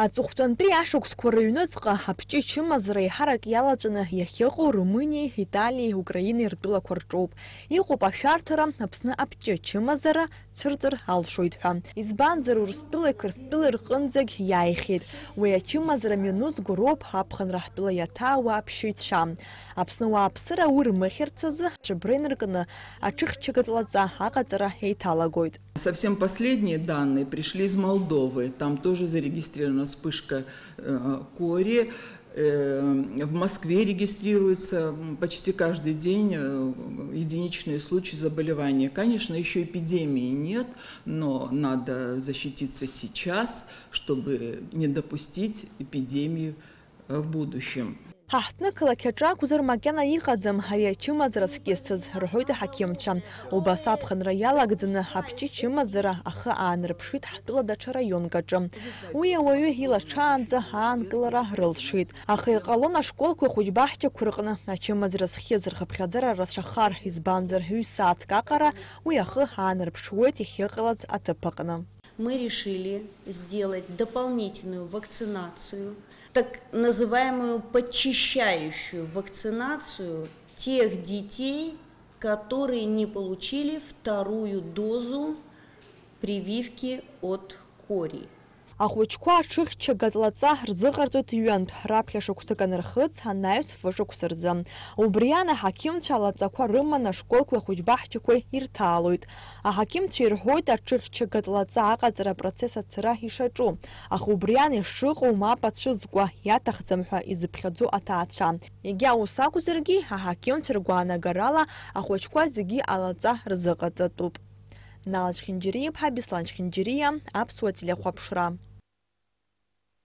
Аҵыхәтәантәи ашықәсқәа рыҩныҵҟа ҳабҷы чымазара еиҳарак иалаҵәаны иахьыҟоу Румыниеи, Италиеи, Украинеи ртәылақәа рҿоуп. Иҟоуп ашәарҭара Аԥсны абҷы чымазара цәырҵыр алшоит ҳәа. Избанзар Урыстәылеи Қырҭтәылеи рҟынӡагь иааихьеит. Уи ачымазара мҩанызго роуп ҳаԥхынра ҳтәыла иаҭаауа аԥшьаҩцәа. Аԥсны уааԥсыра уи рмыхьырц азы ҳҽыбра инаркны аҽыхьчагаҵлаҵа аҟаҵара еиҭалагоит. Совсем последние данные пришли из Молдовы. Там тоже зарегистрирована вспышка кори. В Москве регистрируются почти каждый день единичные случаи заболевания. Конечно, еще эпидемии нет, но надо защититься сейчас, чтобы не допустить эпидемии в будущем. Ҳаҳҭнықалақь аҿы акәзар макьана иҟаӡам ари ачымазара зкьысыз, рҳәоит аҳақьымцәа. Убас аԥхынра иалагӡаны ҳабҷы чымазара ахы аанрыԥшит ҳтәыла даҽа раионк аҿы. Уи ауаҩы илаҽаанӡа аанкылара рылшит. Аха иҟалон ашколқәа хәыҷбаҳчақәа рҟны ачымазара зхиаз рхыԥхьаӡара рацәахар, избанзар ҩ-сааҭк аҟара уи ахы аанрыԥшуеит иахьыҟалаз аҭыԥ аҟны. Мы решили сделать дополнительную вакцинацию, так называемую подчищающую вакцинацию тех детей, которые не получили вторую дозу прививки от кори. Ахәыҷқәа аҽыхьчагаҵлаҵа рзыҟарҵоит ҩынтә, раԥхьа шықәсык анырхыҵ анаҩс фышықәса рзы. Убриан аҳақьымцәа алаҵақәа рыманы ашколқәеи ахәыҷбаҳчақәеи ирҭаалоит. Аҳақьымцәа ирҳәоит аҽыхьчагаҵлаҵа аҟаҵара апроцесс ацара ишаҿу. Аха убриан ишыҟоу мап ацәызкуа иаҭахӡам ҳәа изыԥхьаӡо аҭаацәа. Егьа ус акәзаргьы аҳақьымцәа ргәаанагарала ахәыҷқәа зегьы алаҵа рзыҟаҵатәуп. Налаџь Хинџьириа-ԥҳа Беслан Хинџьириа, Аԥсуа телехәаԥшра.